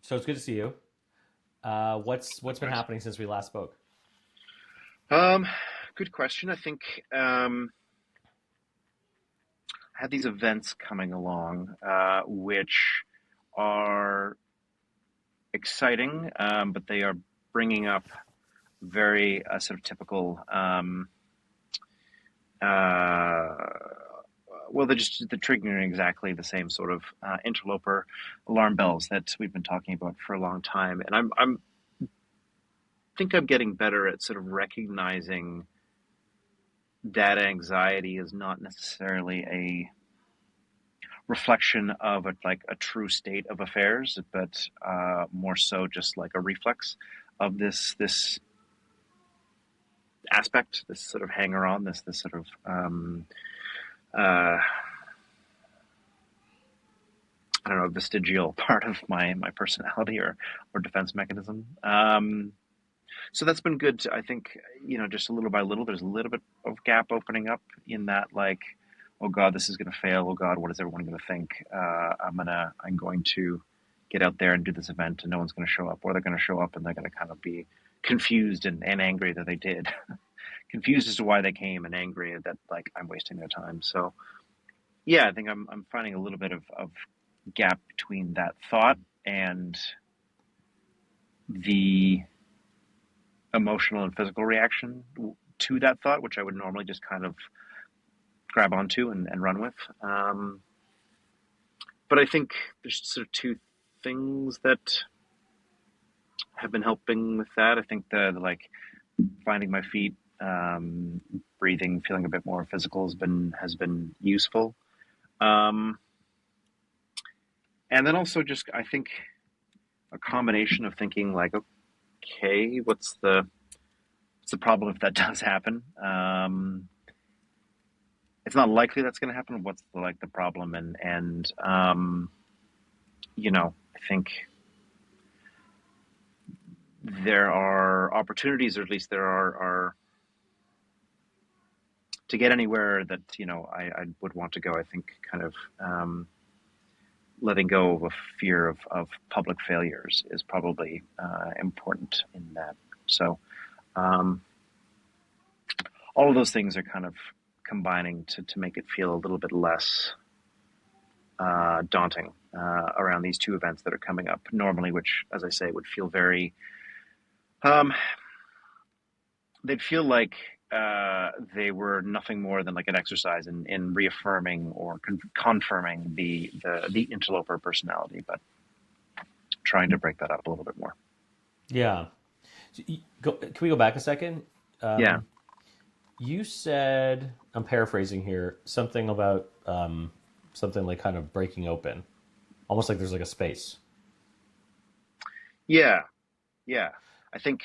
So it's good to see you. What's been Likewise. happening since we last spoke? Um, Good question. I think I had these events coming along, which are exciting, but they are bringing up very sort of typical. Uh, well, they're triggering exactly the same sort of interloper alarm bells that we've been talking about for a long time, and I'm think I'm getting better at sort of recognizing that anxiety is not necessarily a reflection of a true state of affairs, but more so just like a reflex of this aspect, this sort of hanger on, this sort of uh, I don't know, vestigial part of my personality or defense mechanism. So that's been good. I think, just little by little, there's a little bit of gap opening up in that, like, oh God, this is going to fail. Oh God, what is everyone going to think? I'm going to get out there and do this event, and no one's going to show up, or they're going to show up and they're going to kind of be confused and angry that they did, confused as to why they came, and angry that like I'm wasting their time. So yeah, I think I'm finding a little bit of gap between that thought and the emotional and physical reaction to that thought, which I would normally just kind of grab onto and run with. But I think there's sort of two things that have been helping with that. I think the like finding my feet, breathing, feeling a bit more physical has been useful. Um, and then also just I think a combination of thinking like, okay, what's the problem if that does happen? It's not likely that's going to happen. What's the problem? I think there are opportunities, or at least there are to get anywhere that I would want to go. I think kind of letting go of a fear of public failures is probably important in that. So um, all of those things are kind of combining to make it feel a little bit less daunting around these two events that are coming up normally, which, as I say, would feel very, um, they'd feel like they were nothing more than like an exercise in reaffirming or confirming the interloper personality, but trying to break that up a little bit more. Yeah. Can we go back a second? Yeah. Um, you said, I'm paraphrasing here, something about something like kind of breaking open, almost like there's like a space. Yeah. Yeah. I think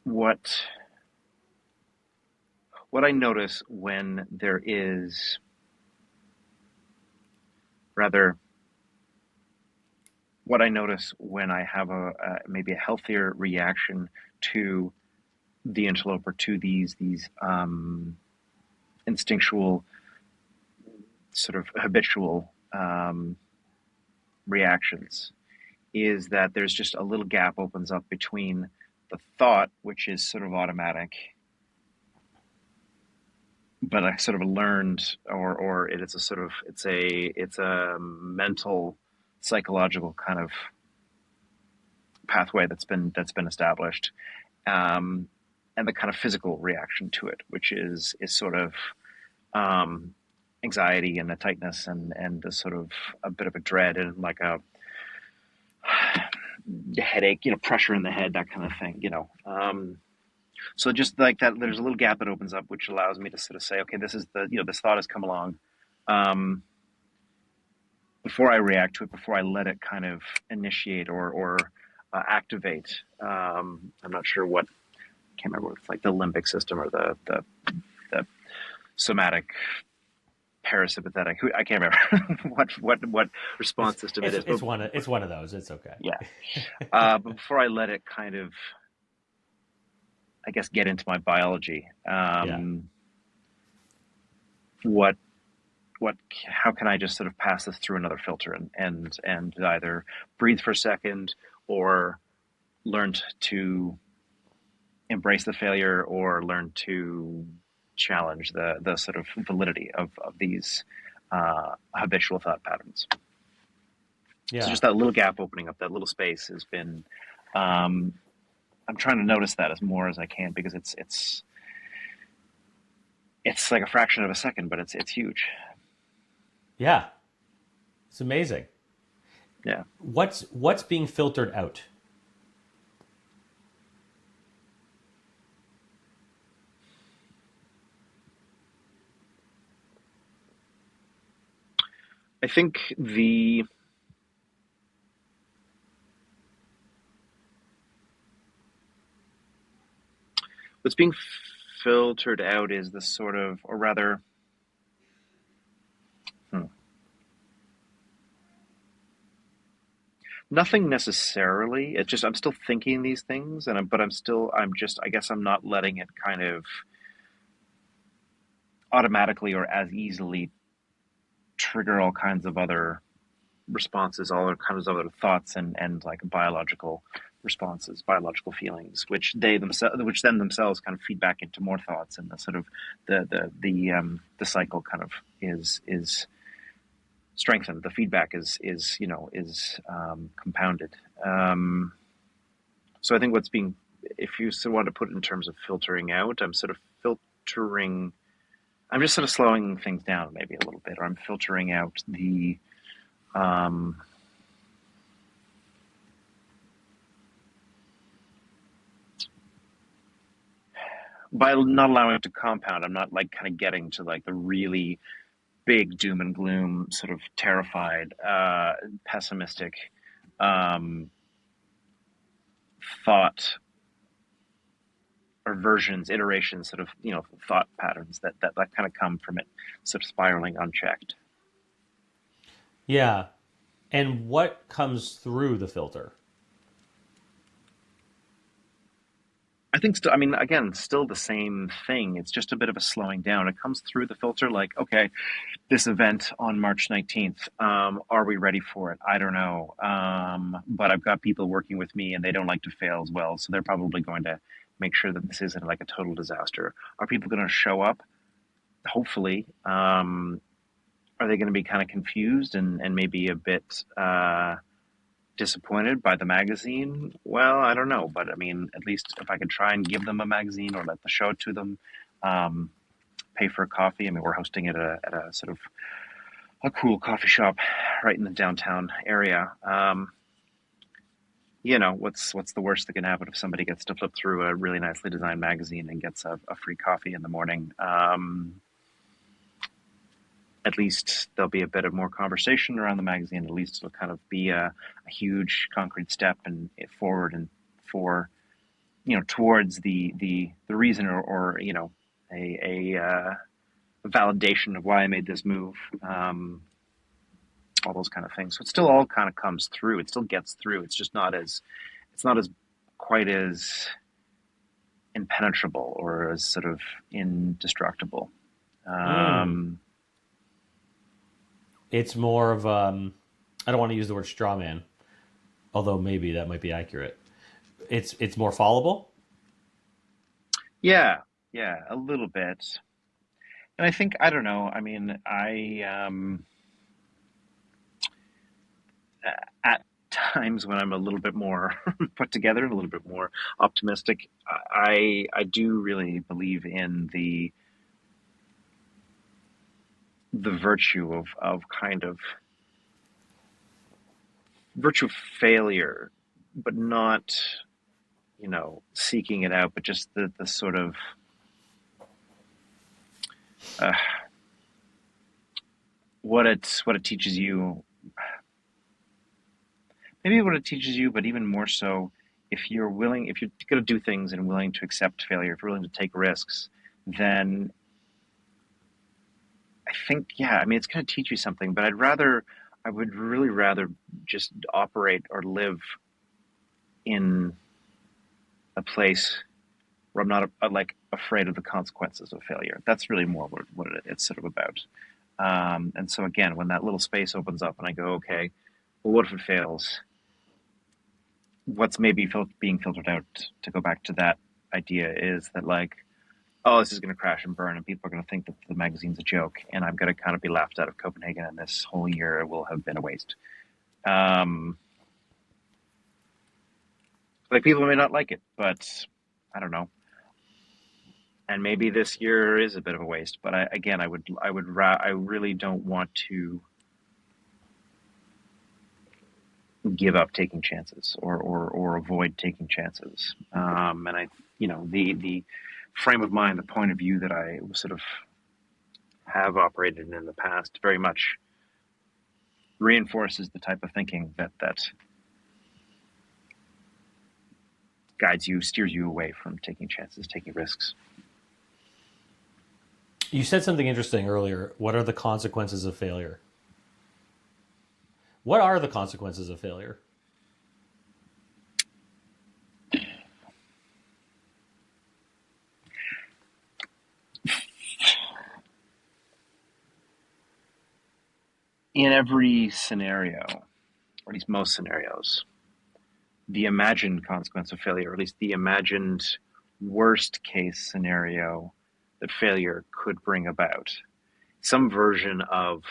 what what I notice when there is rather what I notice when I have a maybe a healthier reaction to the interloper, to these instinctual, sort of habitual reactions, is that there's just a little gap opens up between the thought, which is sort of automatic, but I sort of learned, or it is a sort of it's a mental, psychological kind of pathway that's been established, um, and the kind of physical reaction to it, which is sort of um, anxiety and a tightness and a sort of a bit of a dread and like a headache, pressure in the head, that kind of thing. So just like that, there's a little gap that opens up, which allows me to sort of say, okay, this is this thought has come along. Um, Before I react to it, before I let it kind of initiate or activate. I'm not sure what, I can't remember, it's like the limbic system or the somatic parasympathetic. I can't remember what It's response system it it's is, but it's one of those. It's okay. yeah. But before I let it kind of, I guess, get into my biology, Yeah. what what how can I just sort of pass this through another filter and either breathe for a second or learn to embrace the failure or learn to challenge the sort of validity of these habitual thought patterns. So Yeah. just that little gap opening up, that little space has been. Um, I'm trying to notice that as more as I can because it's like a fraction of a second, but it's huge. Yeah. It's amazing. Yeah, What's being filtered out? I think the what's being filtered out is the sort of, or rather, hmm, nothing necessarily. It's just I'm still thinking these things, but I'm just I guess I'm not letting it kind of automatically or as easily trigger all kinds of other responses, all kinds of other thoughts and like biological responses, biological feelings, which then themselves kind of feed back into more thoughts, and the sort of the cycle kind of is strengthened. The feedback is compounded. So I think what's being, if you sort of want to put it in terms of filtering out, I'm sort of filtering. I'm just sort of slowing things down maybe a little bit, or I'm filtering out the um, by not allowing it to compound. I'm not like kind of getting to like the really big doom and gloom, sort of terrified, pessimistic um, thought or versions, iterations, sort of thought patterns that kind of come from it, sort of spiraling unchecked. Yeah. And what comes through the filter? I think, I mean, again, still the same thing. It's just a bit of a slowing down. It comes through the filter like, okay, this event on March 19th, are we ready for it? I don't know. But I've got people working with me and they don't like to fail as well. So they're probably going to make sure that this isn't like a total disaster. Are people going to show up? Hopefully. Are they going to be kind of confused and maybe a bit disappointed by the magazine? Well, I don't know, but I mean, at least if I could try and give them a magazine or let the show to them, um, pay for a coffee. I mean, we're hosting it at a sort of a cool coffee shop right in the downtown area. What's the worst that can happen if somebody gets to flip through a really nicely designed magazine and gets a free coffee in the morning? At least there'll be a bit of more conversation around the magazine. At least it'll kind of be a huge concrete step and forward and for towards the reason or a validation of why I made this move. All those kind of things. So it still all kind of comes through. It still gets through. It's just not as quite as impenetrable or as sort of indestructible. Mm. Um, It's more of I don't want to use the word straw man, although maybe that might be accurate. It's more fallible. yeah, yeah, a little bit. And I think I don't know. I mean, at times when I'm a little bit more put together and a little bit more optimistic, I do really believe in the virtue of kind of virtue of failure, but not seeking it out, but just the sort of uh, what it teaches you. Maybe what it teaches you, but even more so, if you're willing, if you're going to do things and willing to accept failure, if you're willing to take risks, then I think, yeah, I mean, it's going to teach you something, but I would really rather just operate or live in a place where I'm not like afraid of the consequences of failure. That's really more what it's sort of about. And so again, when that little space opens up and I go, okay, well, what if it fails? What's maybe being filtered out, to go back to that idea, is that like, oh, this is going to crash and burn, and people are going to think that the magazine's a joke, and I'm going to kind of be laughed out of Copenhagen, and this whole year will have been a waste. Um, like, people may not like it, but I don't know. And maybe this year is a bit of a waste. But I really don't want to give up taking chances, or avoid taking chances. And the frame of mind, the point of view that I sort of have operated in the past, very much reinforces the type of thinking that guides you, steers you away from taking chances, taking risks. You said something interesting earlier. What are the consequences of failure? What are the consequences of failure? In every scenario, or at least most scenarios, the imagined consequence of failure, or at least the imagined worst case scenario that failure could bring about, some version of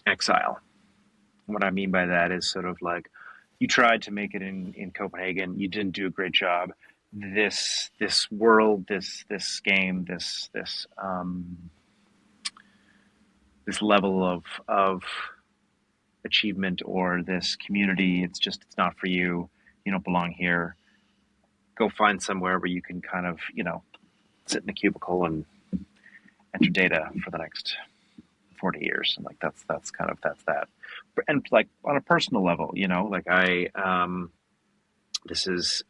exile. What I mean by that is sort of like, you tried to make it in Copenhagen, you didn't do a great job. This world, this game, this level of achievement, or this community, it's not for you. You don't belong here. Go find somewhere where you can kind of, sit in a cubicle and enter data for the next 40 years. And like, that's that. And like, on a personal level, like this is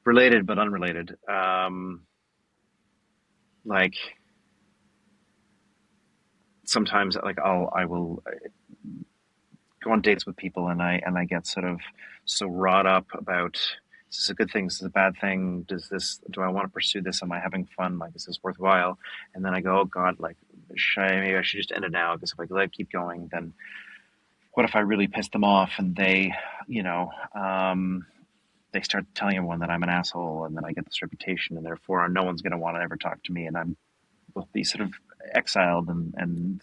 related but unrelated. Like, sometimes, like, I will go on dates with people, and I get sort of so wrought up about, is this a good thing? Is this a bad thing? Do I want to pursue this? Am I having fun? Like, is this worthwhile? And then I go, oh God, like, maybe I should just end it now, because if I let keep going, then what if I really piss them off, and they start telling everyone that I'm an asshole, and then I get this reputation, and therefore no one's going to want to ever talk to me, and will be sort of exiled, and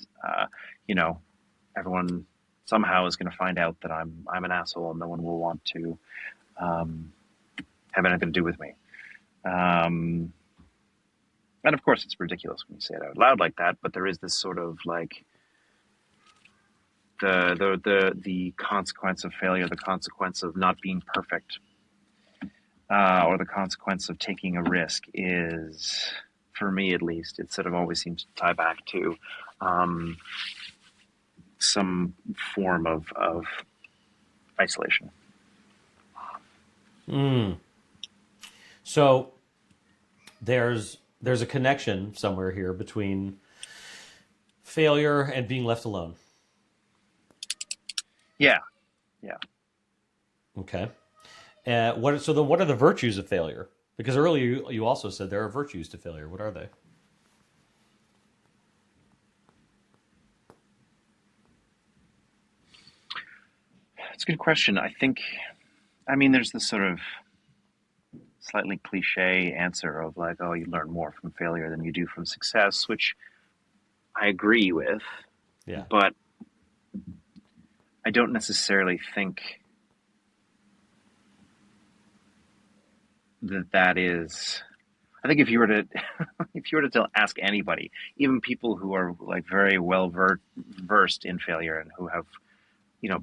everyone somehow is going to find out that I'm an asshole, and no one will want to have anything to do with me. And of course, it's ridiculous when you say it out loud like that, but there is this sort of like, the consequence of failure, the consequence of not being perfect, or the consequence of taking a risk, is, for me at least, it sort of always seems to tie back to some form of isolation. So there's a connection somewhere here between failure and being left alone. Yeah. Okay. So then, what are the virtues of failure? Because earlier you also said there are virtues to failure. What are they? It's a good question. There's this sort of slightly cliche answer of like, oh, you learn more from failure than you do from success, which I agree with. Yeah. But I don't necessarily think that is. I think if you were to ask anybody, even people who are like very well versed in failure, and who have,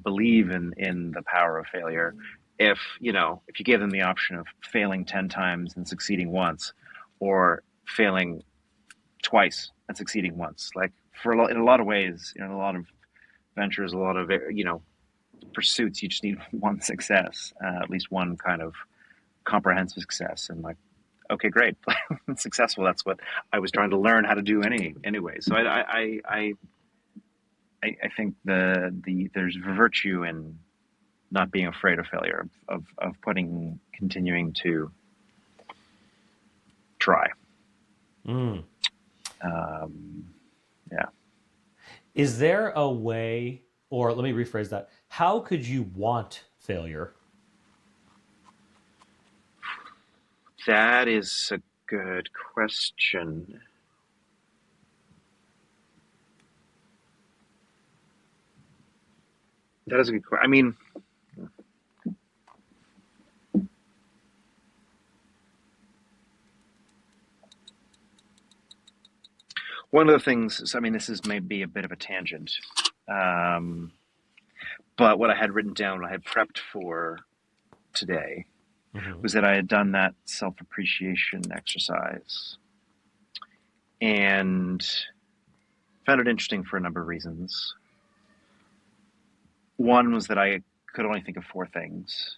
believe in the power of failure, if you gave them the option of failing 10 times and succeeding once, or failing twice and succeeding once, like, in a lot of ways, in a lot of ventures, a lot of pursuits, you just need one success, at least one kind of comprehensive success, and like, okay, great, successful. That's what I was trying to learn how to do anyway. So I think there's virtue in not being afraid of failure, of continuing to try. Mm. Um, yeah. Is there a way, or let me rephrase that, how could you want failure? That is a good question. That is a good question. I mean, one of the things, so, I mean, this is maybe a bit of a tangent, um, but what I had written down, what I had prepped for today, Mm-hmm. was that I had done that self appreciation exercise and found it interesting for a number of reasons. One was that I could only think of four things.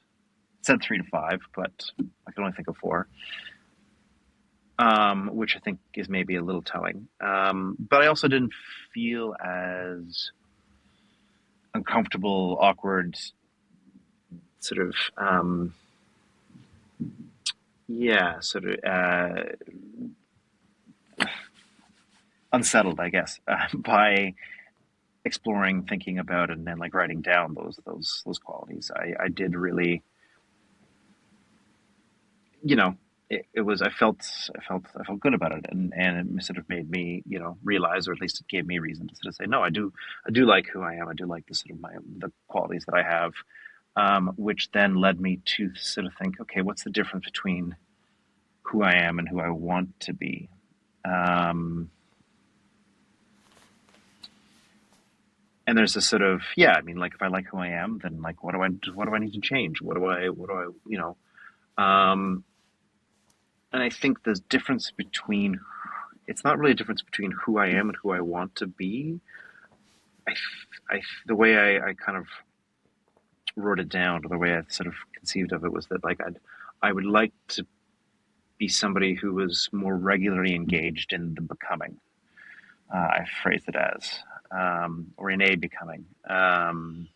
It said 3 to 5, but I could only think of four, which I think is maybe a little telling. But I also didn't feel as uncomfortable, awkward, sort of, yeah, sort of unsettled, I guess, by exploring, thinking about, and then like writing down those qualities. I did really, you know, it was I felt good about it, and it sort of made me, realize, or at least it gave me reason to sort of say, no, I do like who I am. I do like the sort of the qualities that I have, which then led me to sort of think, okay, what's the difference between who I am and who I want to be? Um, and there's this sort of, yeah, I mean, like if I like who I am, then like what do I need to change? Um, and I think the difference between, it's not really a difference between who I am and who I want to be. The way I kind of wrote it down, or the way I sort of conceived of it, was that like I would like to be somebody who was more regularly engaged in the becoming. I phrased it as, or in a becoming. And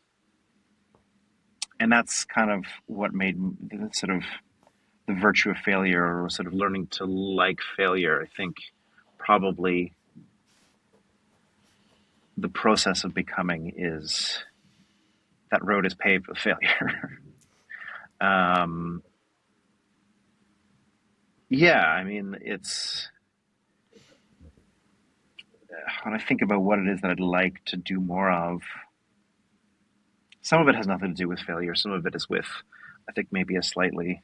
that's kind of what made the sort of the virtue of failure, or sort of learning to like failure. I think probably the process of becoming is, that road is paved with failure. um, yeah, I mean, it's, when I think about what it is that I'd like to do more of, some of it has nothing to do with failure. Some of it is with, I think, maybe a slightly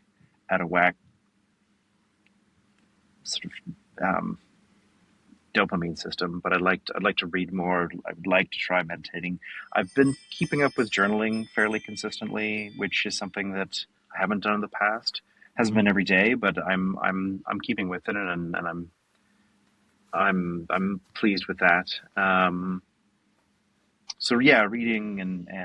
out of whack sort of dopamine system. But I'd like to read more. I'd like to try meditating. I've been keeping up with journaling fairly consistently, which is something that I haven't done in the past. Hasn't been Mm-hmm. every day, but I'm keeping with it, and I'm pleased with that. So yeah, reading and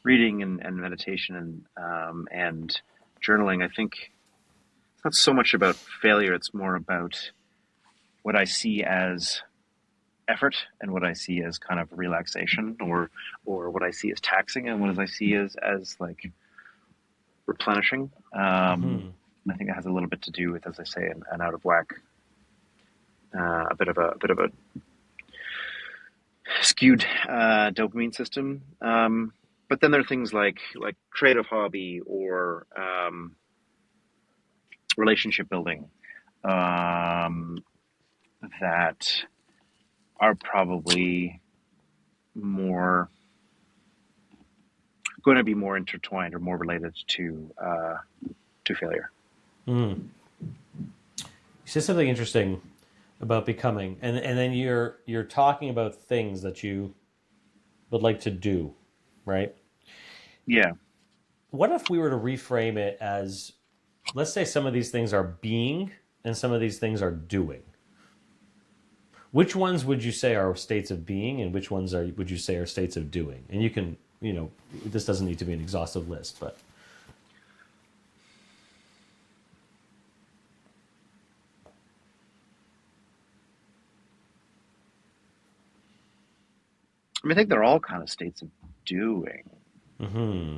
meditation, and journaling. I think it's not so much about failure; it's more about what I see as effort, and what I see as kind of relaxation, or what I see as taxing, and what I see as like replenishing. Mm-hmm. I think it has a little bit to do with, as I say, an out of whack, a bit of a skewed dopamine system. But then there are things like creative hobby, or relationship building, um, that are probably more going to be more intertwined, or more related to failure. Mm. You said something interesting about becoming, and then you're talking about things that you would like to do, right? Yeah, What if we were to reframe it as, let's say some of these things are being and some of these things are doing? Which ones would you say are states of being, and which ones are would you say are states of doing? And you can, this doesn't need to be an exhaustive list, but I mean, I think they're all kind of states of doing. mm-hmm.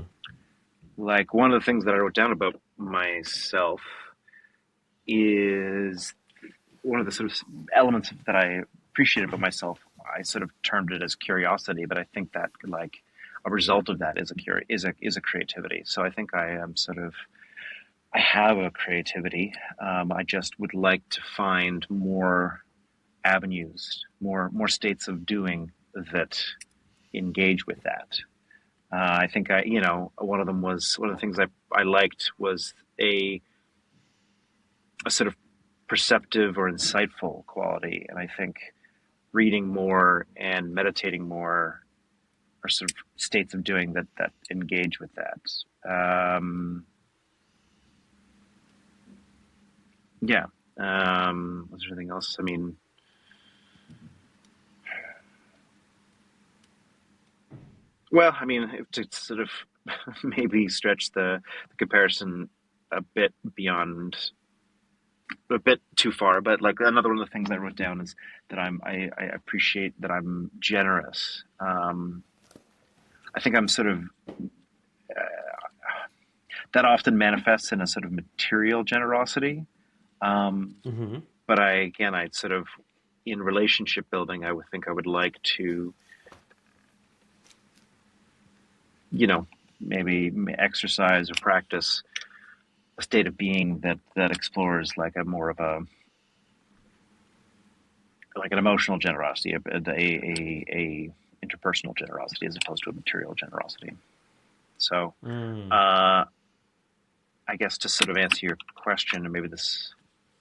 Like, one of the things that I wrote down about myself is one of the sort of elements that I appreciate about myself. I sort of termed it as curiosity, but I think that like a result of that is a creativity. So I think I am sort of I have a creativity. I just would like to find more avenues, more states of doing that engage with that. I think one of them was one of the things I liked was a sort of perceptive or insightful quality, and I think reading more and meditating more are sort of states of doing that engage with that. Yeah. Was there anything else? I mean, well, I mean, to sort of maybe stretch the comparison a bit beyond, a bit too far, but like another one of the things I wrote down is that I appreciate that I'm generous. I think I'm sort of that often manifests in a sort of material generosity. Um, Mm-hmm. but I sort of in relationship building, I would think I would like to, you know, maybe exercise or practice a state of being that explores like a more of a like an emotional generosity, a interpersonal generosity as opposed to a material generosity. So, Mm. uh, I guess to sort of answer your question, and maybe this,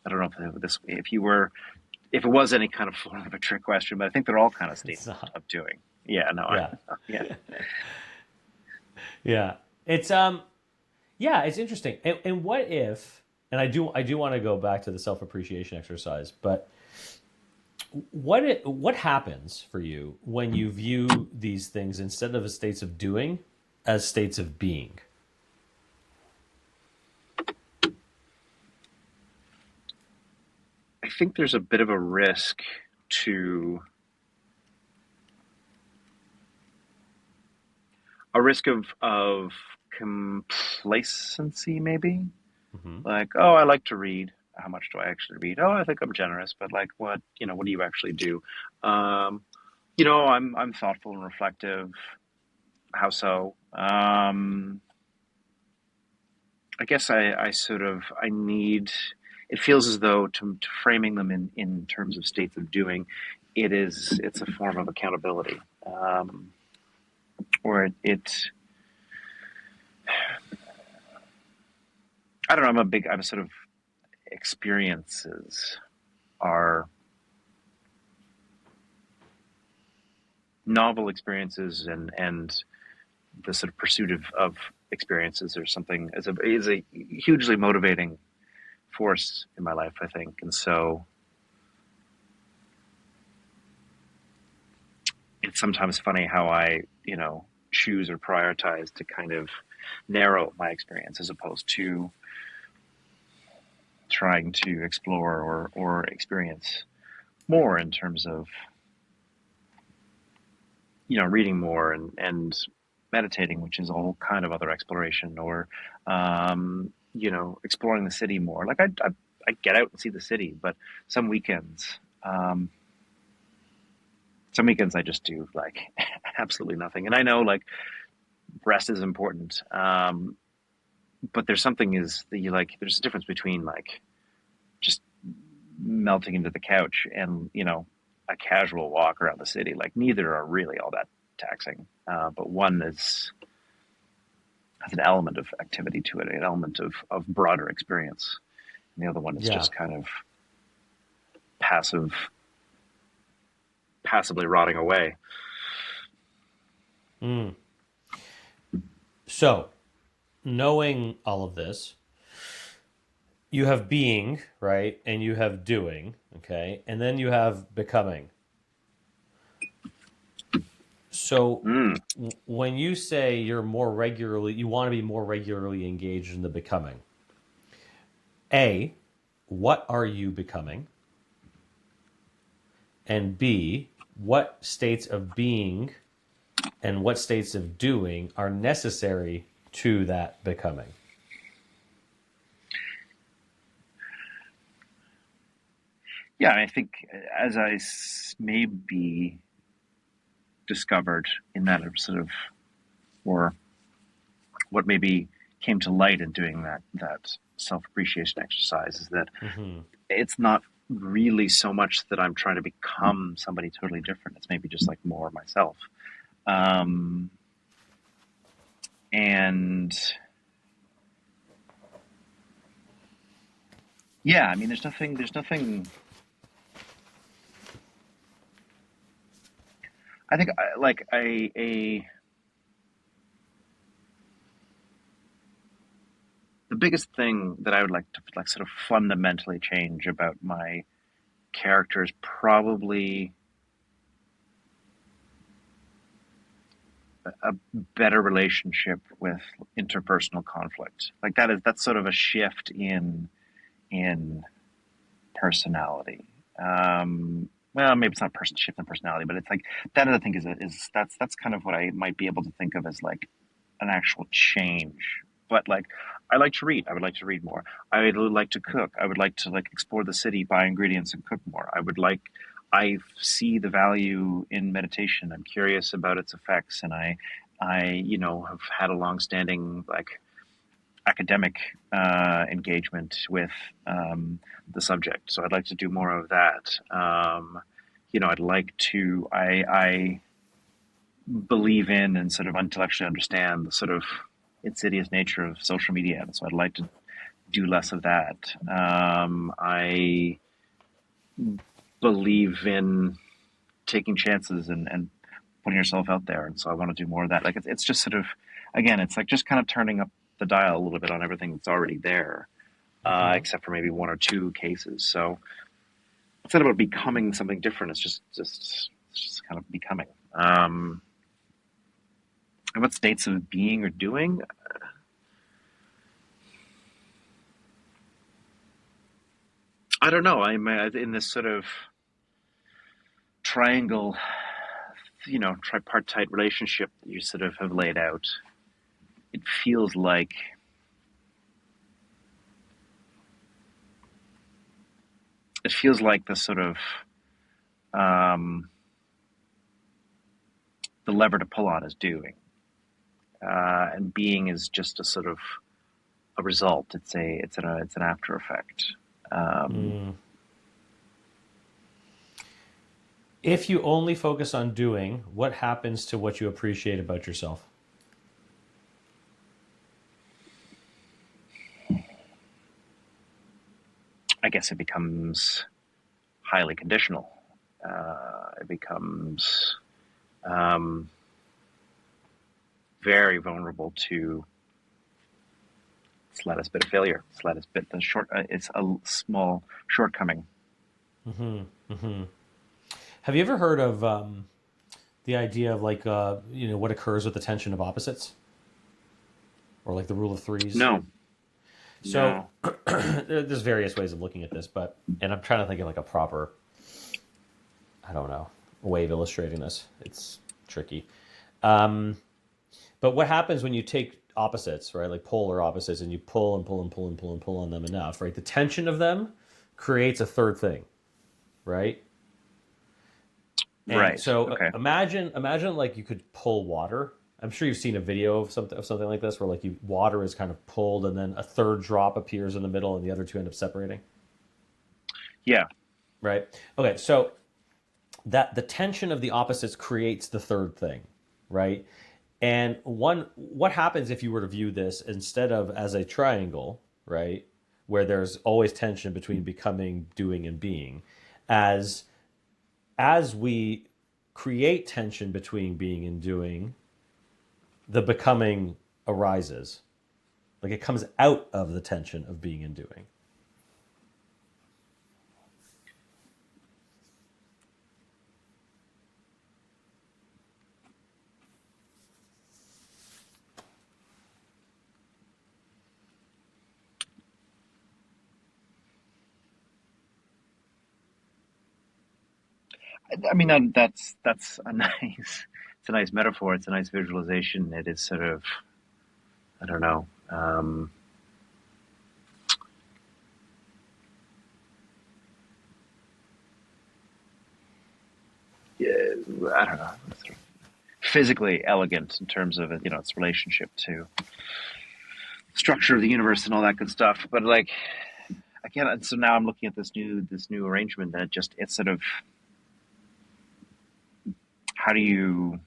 I don't know if this, if it was any kind of form of a trick question, but I think they're all kind of It's states not. of doing. Yeah, no, Yeah. yeah. Yeah. It's yeah, it's interesting. And what if, and I do want to go back to the self-appreciation exercise, but what happens for you when you view these things instead of as states of doing as states of being? I think there's a bit of to a risk of complacency, maybe. Mm-hmm. Like, oh, I like to read. How much do I actually read? Oh, I think I'm generous, but like, what do you actually do? Um, I'm thoughtful and reflective. How so? I guess I sort of I need. It feels as though to framing them in terms of states of doing, it's a form of accountability, or it I don't know. I'm a sort of experiences are novel experiences and the sort of pursuit of experiences or something is a hugely motivating force in my life, I think. And so it's sometimes funny how I choose or prioritize to kind of narrow my experience as opposed to trying to explore or experience more in terms of reading more and meditating, which is a whole kind of other exploration, or exploring the city more. Like I get out and see the city, but some weekends, um, some weekends I just do like absolutely nothing. And I know like rest is important, but there's something is that you like. There's a difference between like just melting into the couch and a casual walk around the city. Like neither are really all that taxing, but one is has an element of activity to it, an element of broader experience, and the other one is Yeah. just kind of passive, passively rotting away. Mm. So, knowing all of this, you have being, right? And you have doing, okay? And then you have becoming. So, Mm. when you say you want to be more regularly engaged in the becoming, A, what are you becoming? And B, what states of being and what states of doing are necessary to that becoming? Yeah, I think as maybe discovered in that sort of, or what maybe came to light in doing that self appreciation exercise is that Hmm. it's not really so much that I'm trying to become somebody totally different. It's maybe just like more myself. Um, and yeah, I mean, there's nothing. I think like the biggest thing that I would like to like sort of fundamentally change about my character is probably a better relationship with interpersonal conflict. Like that's sort of a shift in personality. Well, maybe it's not person shift in personality, but it's like that. I think is that's kind of what I might be able to think of as like an actual change. But like, I like to read. I would like to read more. I would like to cook. I would like to like explore the city, buy ingredients, and cook more. I see the value in meditation. I'm curious about its effects, and I have had a long-standing like academic engagement with the subject. So I'd like to do more of that. I'd like to. I believe in and sort of intellectually understand the sort of insidious nature of social media, and so I'd like to do less of that. I believe in taking chances and putting yourself out there, and so I want to do more of that. Like it's just sort of, again, it's like just kind of turning up the dial a little bit on everything that's already there, Hmm. except for maybe one or two cases. So it's not about becoming something different. It's just kind of becoming. And what states of being or doing? I don't know. I'm in this sort of triangle, tripartite relationship that you sort of have laid out. It feels like the sort of um, the lever to pull on is doing, and being is just a sort of a result. It's an after effect. Um, Mm. If you only focus on doing, what happens to what you appreciate about yourself? I guess it becomes highly conditional. It becomes um, very vulnerable to slightest bit of failure, slightest bit the short. It's a small shortcoming. Hmm. Hmm. Have you ever heard of the idea of like what occurs with the tension of opposites, or like the rule of threes? No, So no. there's various ways of looking at this, and I'm trying to think of like a proper, I don't know, way of illustrating this. It's tricky. Um, but what happens when you take opposites, right, like polar opposites, and you pull and pull and pull and pull and pull on them enough, right? The tension of them creates a third thing, right? And Right. so Okay. imagine like you could pull water. I'm sure you've seen a video of something like this where like water is kind of pulled and then a third drop appears in the middle and the other two end up separating, Yeah. right? Okay, so that the tension of the opposites creates the third thing, right? And what happens if you were to view this instead of as a triangle, right? Where there's always tension between becoming, doing, and being, as as we create tension between being and doing, the becoming arises. Like it comes out of the tension of being and doing. I mean, that's a nice. It's a nice metaphor. It's a nice visualization. It is sort of, I don't know. I don't know, sort of physically elegant in terms of its relationship to structure of the universe and all that good stuff. But like again, and so now I'm looking at this new arrangement that it's sort of how do you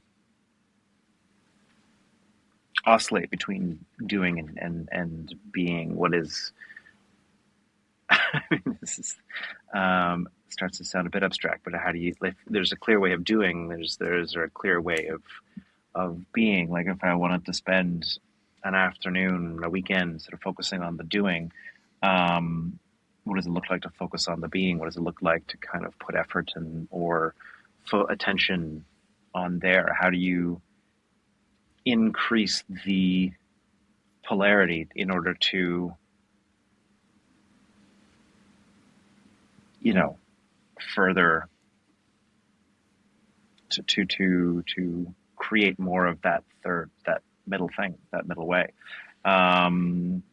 oscillate between doing and being? What is I mean, this is starts to sound a bit abstract, but how do you like? There's a clear way of doing. There's a clear way of being. Like if I wanted to spend an afternoon, a weekend, sort of focusing on the doing, um, what does it look like to focus on the being? What does it look like to kind of put effort and or attention on there? How do you increase the polarity in order to you know further to create more of that middle thing, that middle way. Um,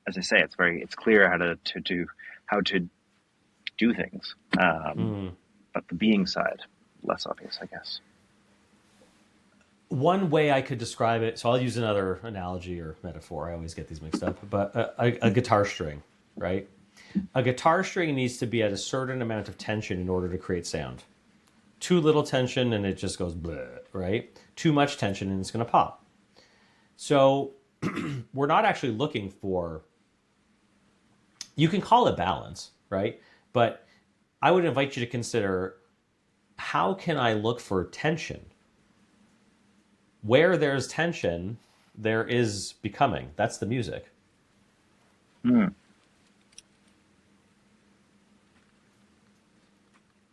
as I say, it's clear how to do things, Mm. but the being side less obvious, I guess. One way I could describe it, so I'll use another analogy or metaphor. I always get these mixed up, but a guitar string, right? A guitar string needs to be at a certain amount of tension in order to create sound. Too little tension and it just goes bleh, right? Too much tension and it's going to pop. So we're not actually looking for, you can call it balance, right? But I would invite you to consider, how can I look for tension? Where there's tension, there is becoming. That's the music. Hmm.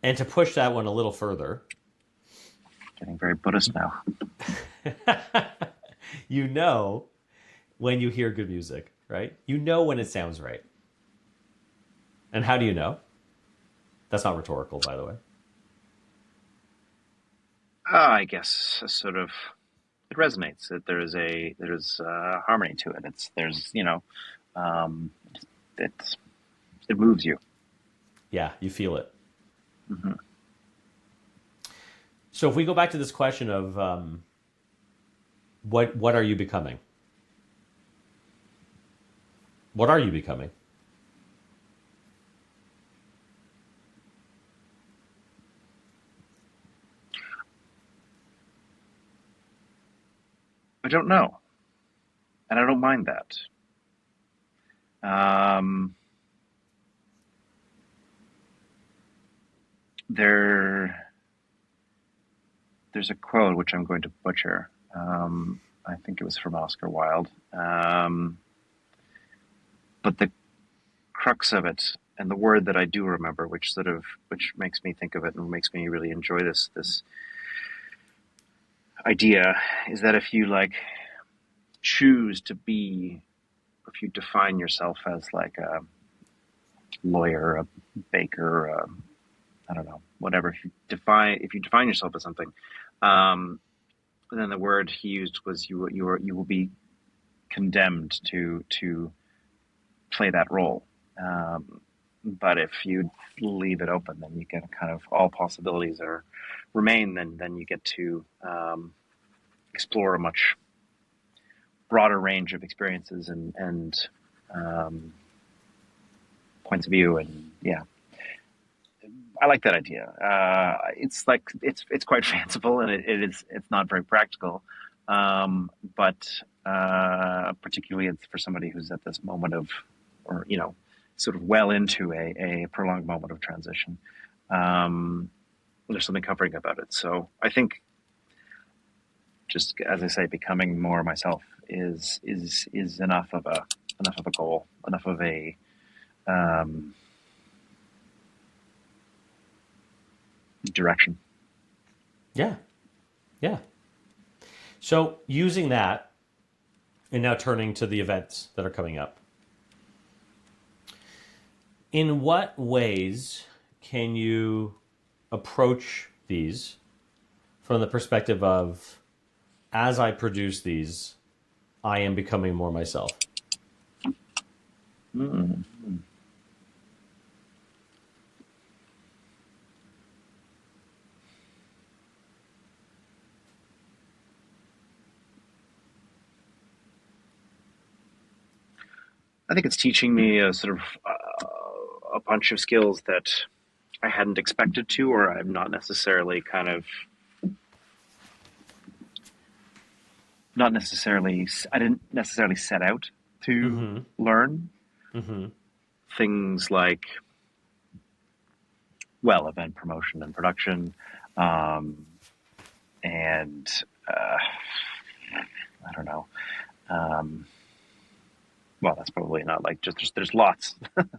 And to push that one a little further, Getting very Buddhist now. you know when you hear good music, right? You know when it sounds right. And how do you know? That's not rhetorical, by the way. I guess a sort of it resonates. That there's harmony to it. Um, it's it moves you. Yeah, you feel it. Hmm. So if we go back to this question of what are you becoming? What are you becoming? I don't know, and I don't mind that. Um, there, there's a quote which I'm going to butcher. I think it was from Oscar Wilde, but the crux of it, and the word that I do remember, which makes me think of it and makes me really enjoy this idea, is that if you like choose to be, if you define yourself as like a lawyer, a baker, I don't know, whatever. If you define yourself as something, um, then the word he used was you will be condemned to play that role. But if you leave it open, then you get kind of all possibilities are remain. Then you get to explore a much broader range of experiences and um, points of view. And yeah, I like that idea. It's like it's quite fanciful and it's not very practical, but particularly it's for somebody who's at this moment of, or sort of well into a prolonged moment of transition. Um, there's something comforting about it. So I think, just as I say, becoming more myself is enough of a goal, enough of a um, direction. Yeah, yeah. So using that and now turning to the events that are coming up, in what ways can you approach these from the perspective of, as I produce these, I am becoming more myself? Mm. I think it's teaching me a sort of a bunch of skills that I hadn't expected to, or I'm not necessarily I didn't necessarily set out to Mm-hmm. learn. Mm-hmm. Things like, well, event promotion and production, um, and I don't know. Um, well, that's probably not like just there's lots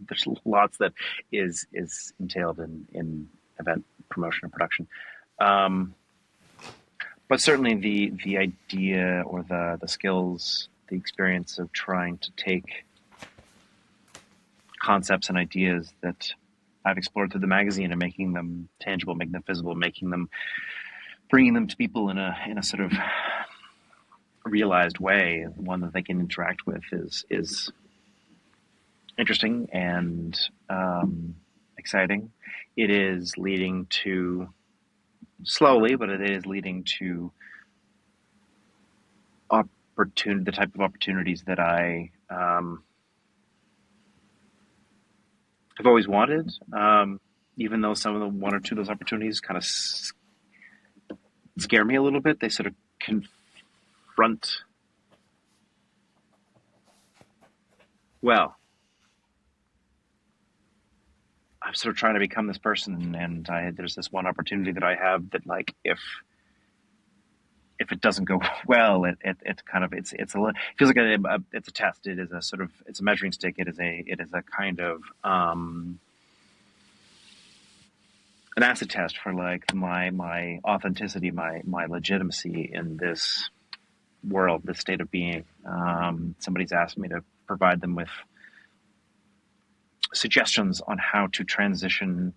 there's lots that is entailed in event promotion and production. Um, but certainly the idea or the skills, the experience of trying to take concepts and ideas that I've explored through the magazine and making them tangible, making them visible, making them bringing them to people in a sort of realized way, one that they can interact with is interesting and exciting. It is leading to slowly, but it is leading to the type of opportunities that I have always wanted. Even though some of the one or two of those opportunities kind of scare me a little bit, they sort of confront. Well, I'm sort of trying to become this person, and there's this one opportunity that I have that, like, if it doesn't go well, it kind of it's a it feels like it's a test. It is a sort of it's a measuring stick. It is a kind of an acid test for like my authenticity, my legitimacy in this world, this state of being. Somebody's asked me to provide them with suggestions on how to transition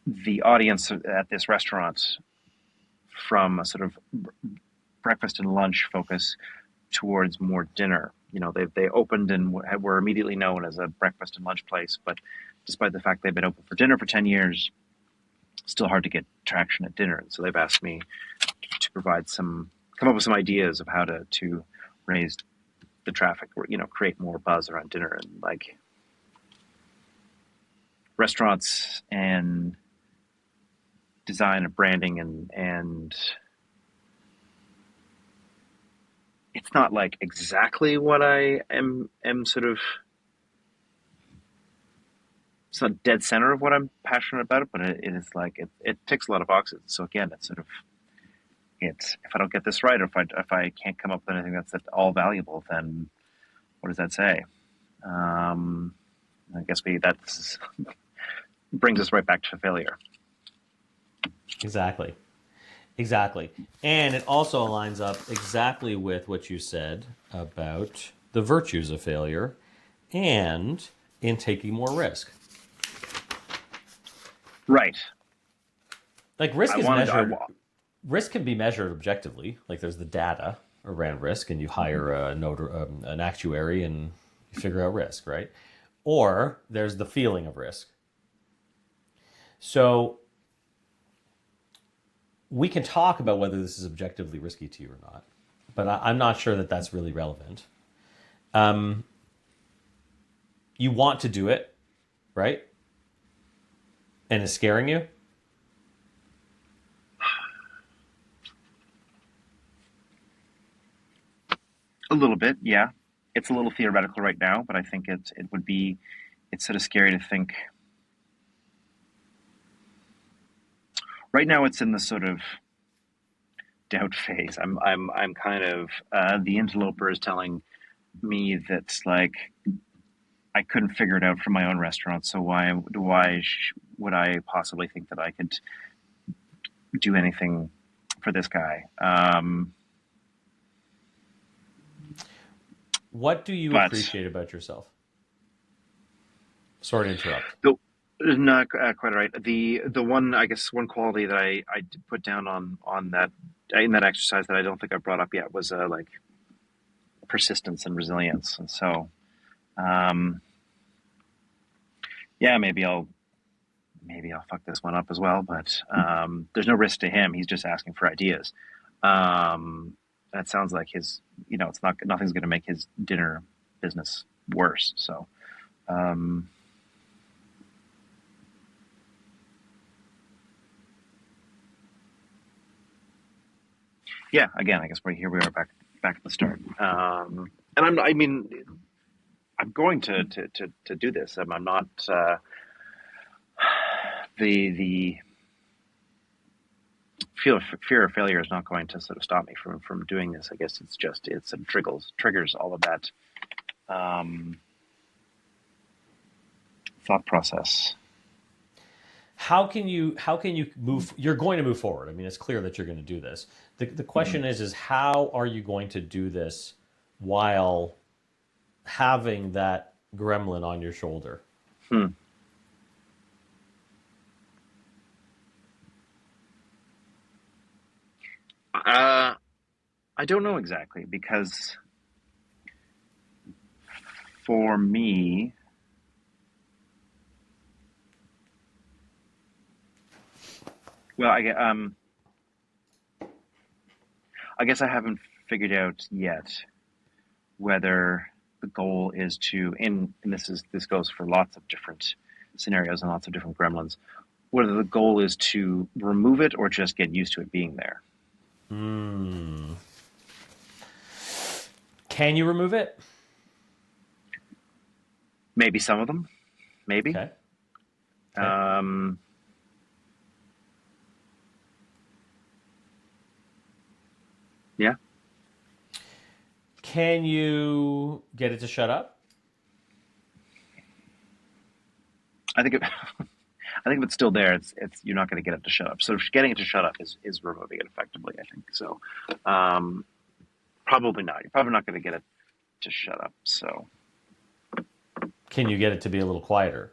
the audience at this restaurant from a sort of breakfast and lunch focus towards more dinner. You know, they opened and were immediately known as a breakfast and lunch place, but despite the fact they've been open for dinner for 10 years, still hard to get traction at dinner. And so they've asked me to come up with some ideas of how to raise the traffic, or, you know, create more buzz around dinner. And like, restaurants and design and branding and it's not like exactly what I am sort of, it's not dead center of what I'm passionate about, but it is like it ticks a lot of boxes. So again, it's sort of, it's, if I don't get this right, or if I can't come up with anything that's at all valuable, then what does that say? I guess that brings us right back to failure. Exactly. Exactly. And it also lines up exactly with what you said about the virtues of failure and in taking more risk. Right. Like I wanted. risk can be measured objectively. Like there's the data around risk and you hire an actuary and you figure out risk, right? Or there's the feeling of risk. So we can talk about whether this is objectively risky to you or not, but I'm not sure that that's really relevant. You want to do it, right? And it's scaring you. A little bit, yeah. It's a little theoretical right now, but I think it would be, it's sort of scary to think. Right now, it's in the sort of doubt phase. I'm kind of the interloper is telling me that, like, I couldn't figure it out for my own restaurant, so why would I possibly think that I could do anything for this guy? What do you But appreciate about yourself? Sorry to interrupt. the, not quite right. The one, I guess, one quality that I did put down on that in that exercise that I don't think I brought up yet was like persistence and resilience. And so, um, yeah, maybe I'll fuck this one up as well. But there's no risk to him. He's just asking for ideas. Um, that sounds like his, it's not, nothing's going to make his dinner business worse. So, um, yeah, again, I guess here we are back at the start. And I mean, I'm going to do this. I'm not, the fear of failure is not going to sort of stop me from doing this. I guess it triggers all of that, um, thought process. How can you move? You're going to move forward. I mean, it's clear that you're going to do this. The question is how are you going to do this while having that gremlin on your shoulder? Hmm. I don't know exactly, because for me, well, I guess I haven't figured out yet whether the goal is to, and this goes for lots of different scenarios and lots of different gremlins, whether the goal is to remove it or just get used to it being there. Can you remove it? Maybe some of them, maybe. Okay. Okay. Um, yeah, Can you get it to shut up? I think I think if it's still there, it's you're not going to get it to shut up. So getting it to shut up is removing it effectively, I think. So, um, probably not. You're probably not going to get it to shut up. So Can you get it to be a little quieter?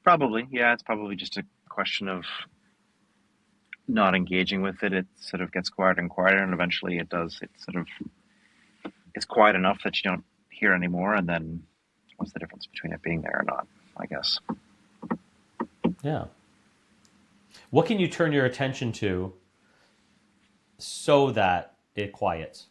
probably, yeah, it's probably just a question of not engaging with it. It sort of gets quieter and quieter, and eventually it does. It's quiet enough that you don't hear anymore. And then what's the difference between it being there or not? I guess. Yeah. What can you turn your attention to so that it quiets?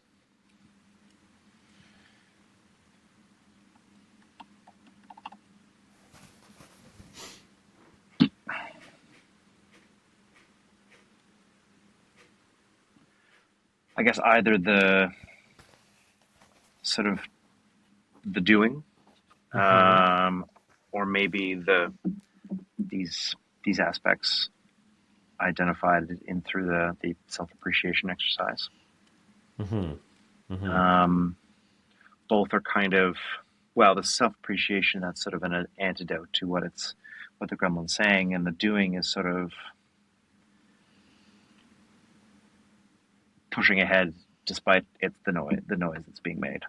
I guess either the sort of the doing, Mm-hmm. um, or maybe these aspects identified in through the self appreciation exercise. Mm-hmm. Mm-hmm. Um, Both are kind of, well, the self appreciation, that's sort of an antidote to what the gremlin's saying, and the doing is sort of pushing ahead despite it's the noise that's being made.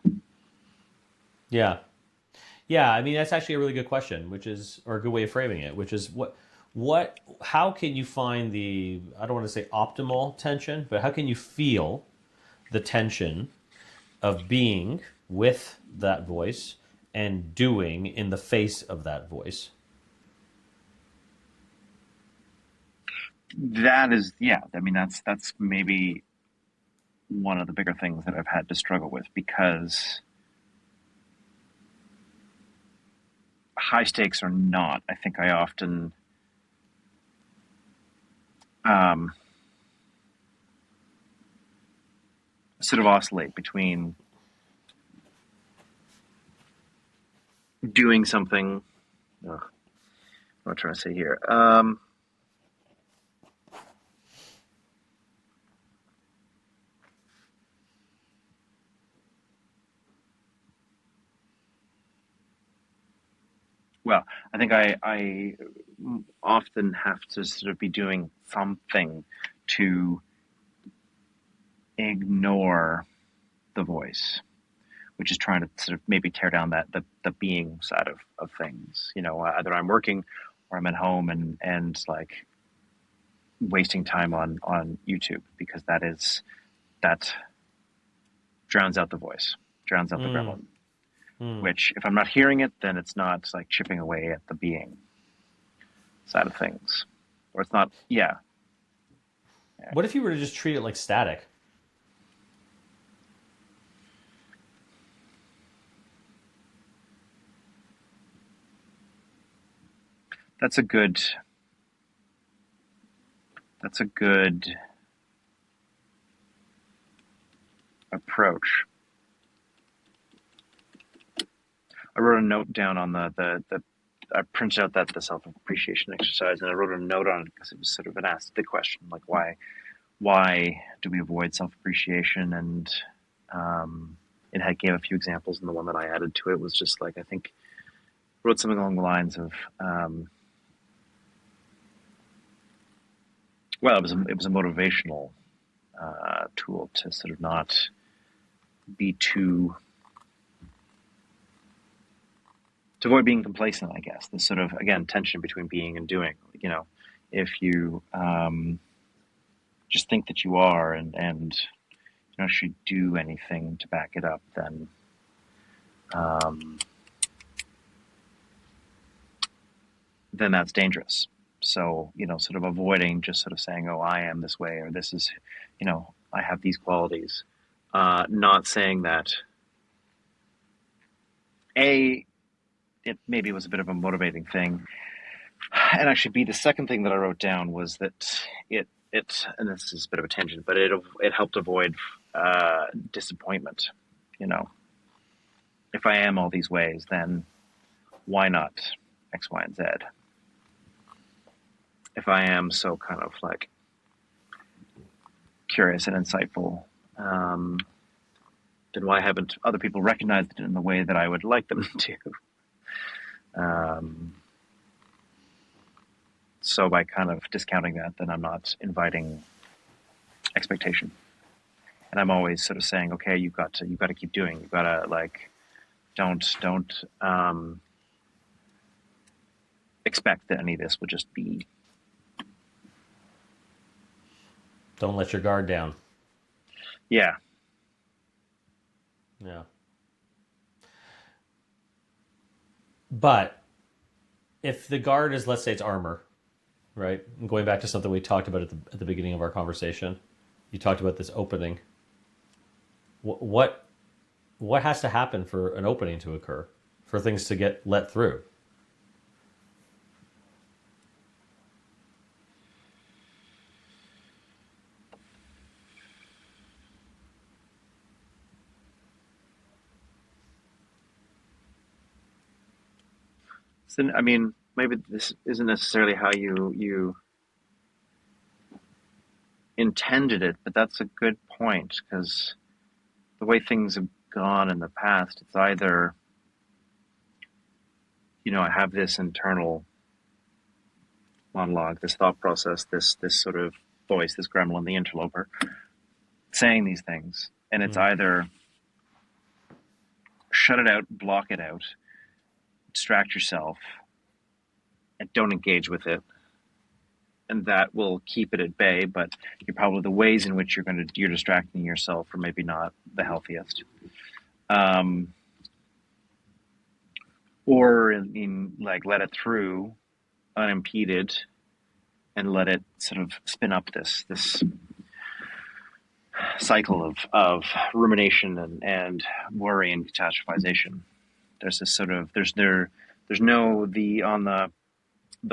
Yeah. Yeah, I mean that's actually a really good question, which is or a good way of framing it, which is how can you find the I don't want to say optimal tension, but how can you feel the tension of being with that voice and doing in the face of that voice? That is, yeah. I mean, that's maybe one of the bigger things that I've had to struggle with, because high stakes or not, I think I often um, sort of oscillate between doing something. Ugh, what am I trying to say here? Well, I think I often have to sort of be doing something to ignore the voice, which is trying to sort of maybe tear down the being side of things. Either I'm working or I'm at home, and like wasting time on YouTube, because that drowns out the voice, drowns out the Mm, gremlin. mm. Which, if I'm not hearing it, then it's not like chipping away at the being side of things, or it's not. Yeah, What if you were to just treat it like static? That's a good. That's a good approach. I wrote a note down on the I printed out the self appreciation exercise, and I wrote a note on it because it was sort of an asked the question like why do we avoid self appreciation, and it had gave a few examples, and the one that I added to it was just like I think wrote something along the lines of well, it was a motivational tool to sort of not be too to avoid being complacent, I guess. This sort of, again, tension between being and doing. You know, if you just think that you are and you don't actually do anything to back it up, then that's dangerous. So, you know, sort of avoiding just sort of saying, oh, I am this way, or this is, you know, I have these qualities. Not saying that, A, it maybe was a bit of a motivating thing. And actually, B, the second thing that I wrote down was that and this is a bit of a tangent, but it helped avoid disappointment. You know, if I am all these ways, then why not X, Y, and Z? If I am so kind of like curious and insightful, then why haven't other people recognized it in the way that I would like them to? So by kind of discounting that, then I'm not inviting expectation, and I'm always sort of saying, okay, you've got to keep doing. You've got to like, don't expect that any of this will just be. Don't let your guard down. Yeah. Yeah. But if the guard is, let's say it's armor, right? And going back to something we talked about at the beginning of our conversation, you talked about this opening. What has to happen for an opening to occur, for things to get let through? So, I mean, maybe this isn't necessarily how you intended it, but that's a good point because the way things have gone in the past, it's either, you know, I have this internal monologue, this thought process, this sort of voice, this gremlin, the interloper, saying these things, and it's either shut it out, block it out, distract yourself, and don't engage with it, and that will keep it at bay. But you're probably the ways in which you're distracting yourself are maybe not the healthiest. Or in like let it through unimpeded and let it sort of spin up this cycle of rumination and worry and catastrophization. There's this sort of there's no the on the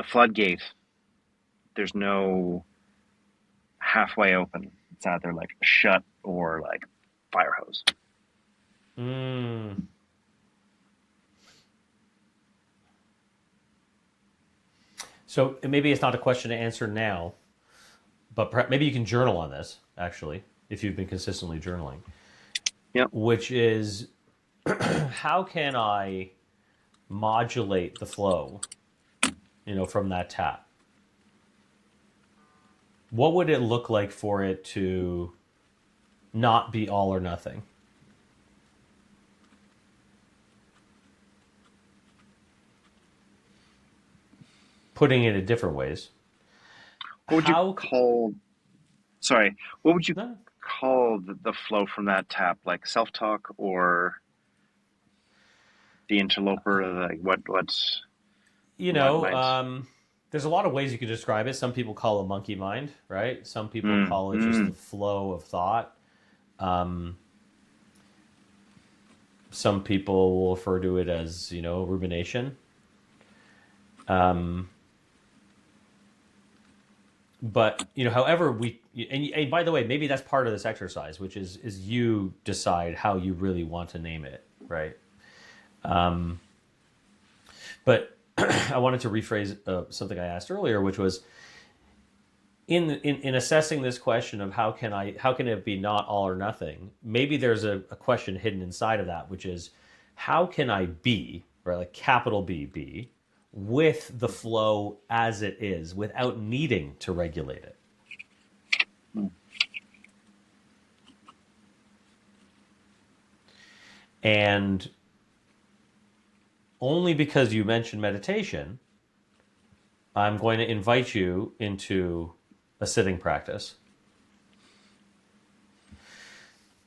floodgate. There's no halfway open. It's either like shut or like fire hose. So maybe it's not a question to answer now, but perhaps, maybe you can journal on this, actually, if you've been consistently journaling. Yep. Which is, how can I modulate the flow, you know, from that tap? What would it look like for it to not be all or nothing? Putting it in different ways. What would you call? Sorry, what would you call the flow from that tap? Like self-talk or the interloper? Like what's you know, might... There's a lot of ways you could describe it. Some people call it monkey mind, right? Some people Mm, call it just the mm, flow of thought. Um, some people will refer to it as, rumination. Um, but however and by the way, maybe that's part of this exercise, which is you decide how you really want to name it, right? But I wanted to rephrase something I asked earlier, which was in assessing this question of how can it be not all or nothing. Maybe there's a question hidden inside of that, which is how can I be, right, like capital B, with the flow as it is without needing to regulate it. mm. And only because you mentioned meditation, I'm going to invite you into a sitting practice.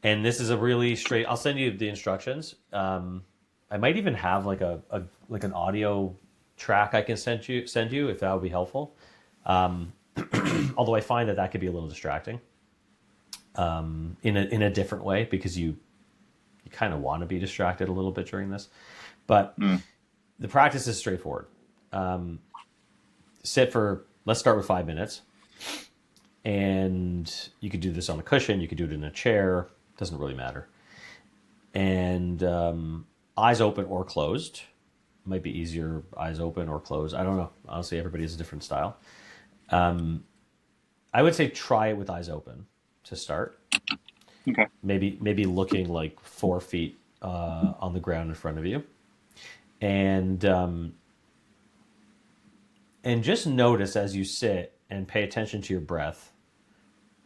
And this is a really straight. I'll send you the instructions. I might even have like like an audio track I can send you if that would be helpful. Although I find that could be a little distracting in a different way, because you kind of want to be distracted a little bit during this. But Mm. the practice is straightforward. Let's start with 5 minutes. And you could do this on a cushion. You could do it in a chair. Doesn't really matter. And eyes open or closed. Might be easier eyes open or closed. I don't know. Honestly, everybody has a different style. I would say try it with eyes open to start. Okay. Maybe looking like 4 feet on the ground in front of you. And just notice as you sit and pay attention to your breath,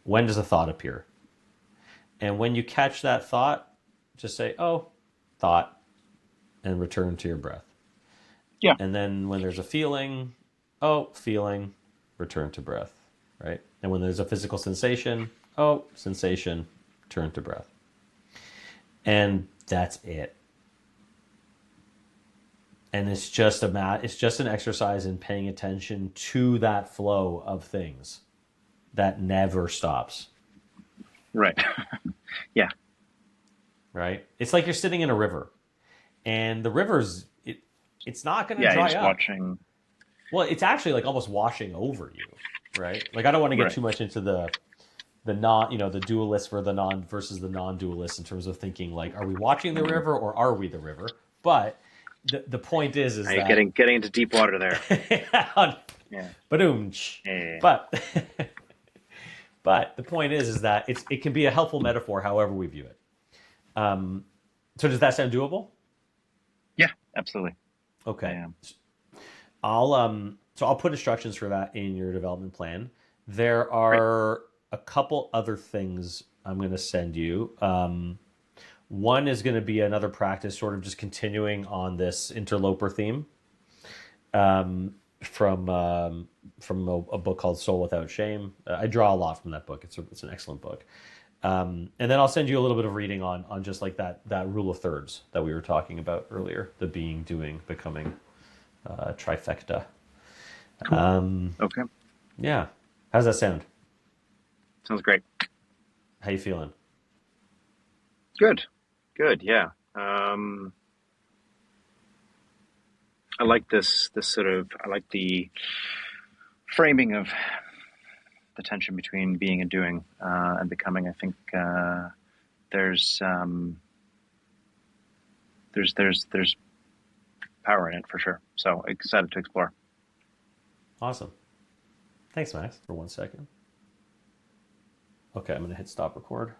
when does a thought appear? And when you catch that thought, just say, oh, thought, and return to your breath. Yeah. And then when there's a feeling, oh, feeling, return to breath, right? And when there's a physical sensation, oh, sensation, turn to breath. And that's it. And it's just an exercise in paying attention to that flow of things that never stops. Right. Yeah. Right? It's like you're sitting in a river, and the it's not going to Yeah. You're dry just up. watching. Well, it's actually like almost washing over you, right? Like I don't want to get Right. too much into the non, the dualist for the non versus the non-dualist in terms of thinking like, are we watching the Mm. river or are we the river? But the point is Now you're that getting into deep water there. Yeah. Ba-doom. Yeah. But but the point is that it can be a helpful metaphor however we view it. So does that sound doable? Yeah. Absolutely. I Okay. am. I'll put instructions for that in your development plan. There Great. are a couple other things I'm going to send you. One is going to be another practice, sort of just continuing on this interloper theme, from a book called Soul Without Shame. I draw a lot from that book. It's an excellent book. And then I'll send you a little bit of reading on just like that rule of thirds that we were talking about earlier, the being, doing, becoming trifecta. Cool. Okay. Yeah. How's that sound? Sounds great. How you feeling? Good. Good. Yeah. I like this sort of, I like the framing of the tension between being and doing, and becoming. I think there's there's power in it for sure. So excited to explore. Awesome. Thanks, Max, for 1 second. Okay, I'm going to hit stop record.